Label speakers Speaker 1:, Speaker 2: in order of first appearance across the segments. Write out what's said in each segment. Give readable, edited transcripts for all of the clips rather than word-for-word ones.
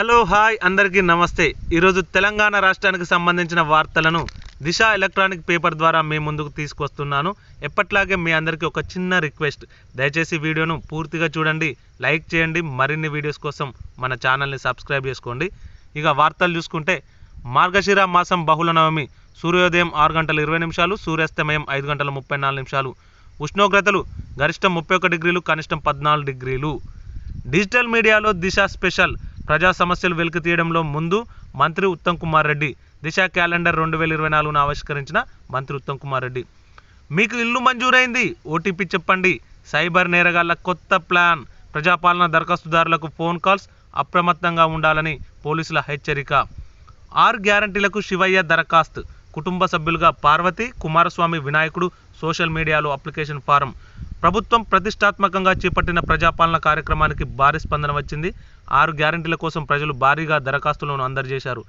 Speaker 1: Hello hi అందరికీ నమస్తే। ఈరోజు తెలంగాణ రాష్ట్రానికి సంబంధించిన వార్తలను దిశ ఎలక్ట్రానిక్ పేపర్ ద్వారా మీ ముందుకు తీసుకొస్తున్నాను। ఎప్పట్లాగే మీ అందరికీ ఒక చిన్న రిక్వెస్ట్, దయచేసి వీడియోను పూర్తిగా చూడండి, లైక్ చేయండి, మరిన్ని వీడియోస్ కోసం మన ఛానల్ని సబ్స్క్రైబ్ చేసుకోండి। ఇక వార్తలు చూసుకుంటే, మార్గశిర మాసం బహుళ నవమి, సూర్యోదయం 6 గంటల 20 నిమిషాలు, సూర్యాస్తమయం 5 గంటల 34 నిమిషాలు, ఉష్ణోగ్రతలు గరిష్టం 31 డిగ్రీలు, కనిష్టం 14 డిగ్రీలు। డిజిటల్ మీడియాలో దిశ స్పెషల్, ప్రజా సమస్యలు వెలికి తీయడంలో ముందు మంత్రి ఉత్తమ్ కుమార్ రెడ్డి। దిశ క్యాలెండర్ 2024ను ఆవిష్కరించిన మంత్రి ఉత్తమ్ కుమార్ రెడ్డి। మీకు ఇల్లు మంజూరైంది, ఓటీపీ చెప్పండి, సైబర్ నేరగాళ్ల కొత్త ప్లాన్, ప్రజాపాలన దరఖాస్తుదారులకు ఫోన్ కాల్స్, అప్రమత్తంగా ఉండాలని పోలీసుల హెచ్చరిక। 6 గ్యారంటీలకు శివయ్య దరఖాస్తు, కుటుంబ సభ్యులుగా పార్వతి, కుమారస్వామి, వినాయకుడు, సోషల్ మీడియాలో అప్లికేషన్ ఫారం। ప్రభుత్వం ప్రతిష్టాత్మకంగా చేపట్టిన ప్రజాపాలన కార్యక్రమానికి భారీ స్పందన వచ్చింది। 6 గ్యారంటీల కోసం ప్రజలు భారీగా దరఖాస్తులను అందజేశారు।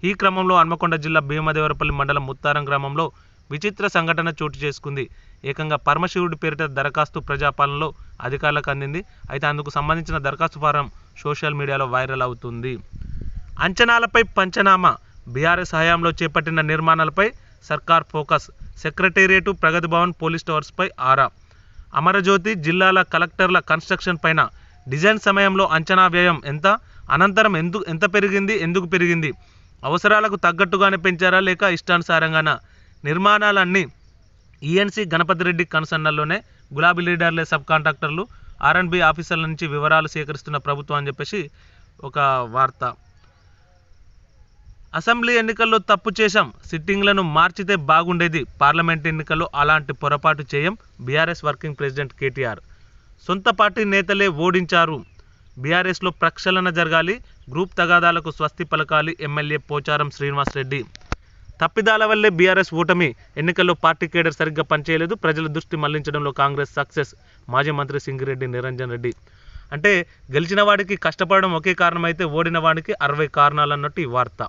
Speaker 1: ఈ క్రమంలో హన్మకొండ జిల్లా భీమదేవరపల్లి మండలం ముత్తారం గ్రామంలో విచిత్ర సంఘటన చోటు చేసుకుంది। ఏకంగా పరమశివుడి పేరిట దరఖాస్తు ప్రజాపాలనలో అధికారులకు అందింది। అయితే అందుకు సంబంధించిన దరఖాస్తు ఫారం సోషల్ మీడియాలో వైరల్ అవుతుంది। అంచనాలపై పంచనామా, బీఆర్ఎస్ హయాంలో చేపట్టిన నిర్మాణాలపై సర్కార్ ఫోకస్, సెక్రటేరియట్, ప్రగతి భవన్, పోలీస్ టవర్స్పై ఆరా। అమరజ్యోతి, జిల్లాల కలెక్టర్ల కన్స్ట్రక్షన్ పైన డిజైన్ సమయంలో అంచనా వ్యయం ఎంత, అనంతరం ఎంత పెరిగింది, ఎందుకు పెరిగింది, అవసరాలకు తగ్గట్టుగానే పెంచారా లేక ఇష్టానుసారంగానా? నిర్మాణాలన్నీ ఈఎన్సీ గణపతి రెడ్డి కనుసన్నల్లోనే, గులాబీ లీడర్లే సబ్ కాంట్రాక్టర్లు, ఆర్ఎండ్బి ఆఫీసర్ల నుంచి వివరాలు సేకరిస్తున్న ప్రభుత్వం అని చెప్పేసి ఒక వార్త। అసెంబ్లీ ఎన్నికల్లో తప్పు చేశాం, సిట్టింగ్లను మార్చితే బాగుండేది, పార్లమెంట్ ఎన్నికల్లో అలాంటి పొరపాటు చేయం, బీఆర్ఎస్ వర్కింగ్ ప్రెసిడెంట్ కేటీఆర్। సొంత పార్టీ నేతలే ఓడించారు, బీఆర్ఎస్లో ప్రక్షాళన జరగాలి, గ్రూప్ తగాదాలకు స్వస్తి పలకాలి, ఎమ్మెల్యే పోచారం శ్రీనివాస్ రెడ్డి। తప్పిదాల వల్లే బీఆర్ఎస్ ఓటమి, ఎన్నికల్లో పార్టీ కేడర్ సరిగ్గా పనిచేయలేదు, ప్రజల దృష్టి మళ్లించడంలో కాంగ్రెస్ సక్సెస్, మాజీ మంత్రి సింగిరెడ్డి నిరంజన్ రెడ్డి। అంటే గెలిచిన వాడికి కష్టపడడం ఒకే కారణమైతే ఓడిన వాడికి 60 కారణాలు అన్నట్టు ఈ వార్త।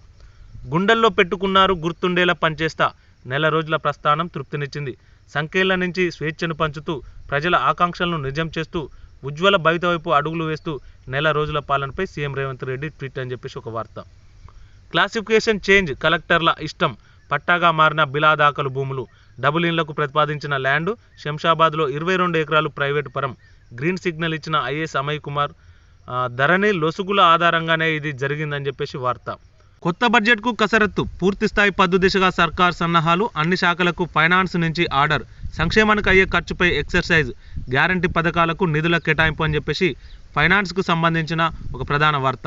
Speaker 1: గుండెల్లో పెట్టుకున్నారు, గుర్తుండేలా పనిచేస్తా, నెల రోజుల ప్రస్థానం తృప్తినిచ్చింది, సంఖ్యల నుంచి స్వేచ్ఛను పంచుతూ, ప్రజల ఆకాంక్షలను నిజం చేస్తూ, ఉజ్వల భవిత వైపు అడుగులు వేస్తూ, నెల రోజుల పాలనపై సీఎం రేవంత్ రెడ్డి ట్వీట్ అని చెప్పేసి ఒక వార్త। క్లాసిఫికేషన్ చేంజ్, కలెక్టర్ల ఇష్టం, పట్టాగా మారిన బిలాదాఖలు భూములు, డబుల్ ఇన్లకు ప్రతిపాదించిన ల్యాండ్, శంషాబాద్లో 22 ఎకరాలు ప్రైవేటు పరం, గ్రీన్ సిగ్నల్ ఇచ్చిన ఐఏఎస్ అమయ్ కుమార్, ధరణి లొసుగుల ఆధారంగానే ఇది జరిగిందని చెప్పేసి వార్త। కొత్త బడ్జెట్కు కసరత్తు, పూర్తిస్థాయి పద్దు దిశగా సర్కార్ సన్నాహాలు, అన్ని శాఖలకు ఫైనాన్స్ నుంచి ఆర్డర్, సంక్షేమానికి అయ్యే ఖర్చుపై ఎక్సర్సైజ్, గ్యారంటీ పథకాలకు నిధుల కేటాయింపు అని చెప్పేసి ఫైనాన్స్కు సంబంధించిన ఒక ప్రధాన వార్త।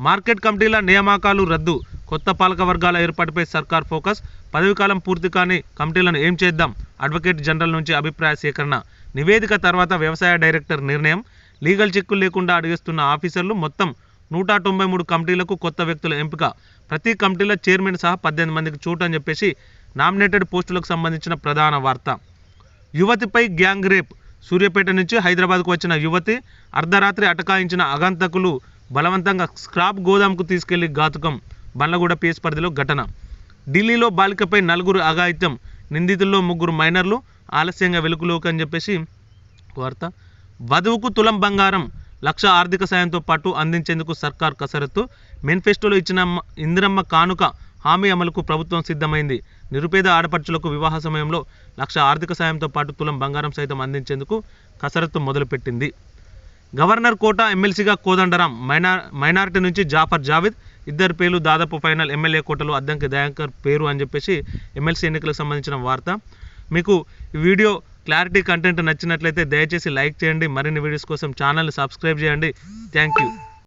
Speaker 1: మార్కెట్ కమిటీల నియామకాలు రద్దు, కొత్త పాలక వర్గాల ఏర్పాటుపై సర్కార్ ఫోకస్, పదవీకాలం పూర్తి కాని కమిటీలను ఏం చేద్దాం, అడ్వకేట్ జనరల్ నుంచి అభిప్రాయ సేకరణ, నివేదిక తర్వాత వ్యవసాయ డైరెక్టర్ నిర్ణయం, లీగల్ చెక్కులు లేకుండా అడిగేస్తున్న ఆఫీసర్లు, మొత్తం 193 కమిటీలకు కొత్త వ్యక్తుల ఎంపిక, ప్రతి కమిటీలో చైర్మన్ సహా 18 మందికి చోటు అని చెప్పేసి నామినేటెడ్ పోస్టులకు సంబంధించిన ప్రధాన వార్త। యువతిపై గ్యాంగ్ రేప్, సూర్యాపేట నుంచి హైదరాబాద్కు వచ్చిన యువతి, అర్ధరాత్రి అటకాయించిన అగంతకులు బలవంతంగా స్క్రాప్ గోదాంకు తీసుకెళ్లి ఘాతుకం, బండ్లగూడ పిఎస్ పరిధిలో ఘటన। ఢిల్లీలో బాలికపై 4 అఘాయిత్యం, నిందితుల్లో 3 మైనర్లు, ఆలస్యంగా వెలుగులోకి అని చెప్పేసి వార్త। వధువుకు తులం బంగారం, 1,00,000 ఆర్థిక సాయంతో పాటు అందించేందుకు సర్కార్ కసరత్తు, మేనిఫెస్టోలో ఇచ్చిన ఇందిరమ్మ కానుక హామీ అమలుకు ప్రభుత్వం సిద్ధమైంది, నిరుపేద ఆడపడుచులకు వివాహ సమయంలో 1,00,000 ఆర్థిక సాయంతో పాటు తులం బంగారం సైతం అందించేందుకు కసరత్తు మొదలుపెట్టింది। గవర్నర్ కోట, ఎమ్మెల్సీగా కోదండరాం, మైనారిటీ నుంచి జాఫర్ జావేద్, 2 పేర్లు దాదాపు ఫైనల్, ఎమ్మెల్యే కోటలో అద్దంకి దయాంకర్ పేరు అని చెప్పేసి ఎమ్మెల్సీ ఎన్నికలకు సంబంధించిన వార్త। మీకు ఈ వీడియో క్లారిటీ కంటెంట్ నచ్చినట్లయితే దయచేసి లైక్ చేయండి, మరిన్ని వీడియోస్ కోసం ఛానల్ని సబ్స్క్రైబ్ చేయండి। Thank you.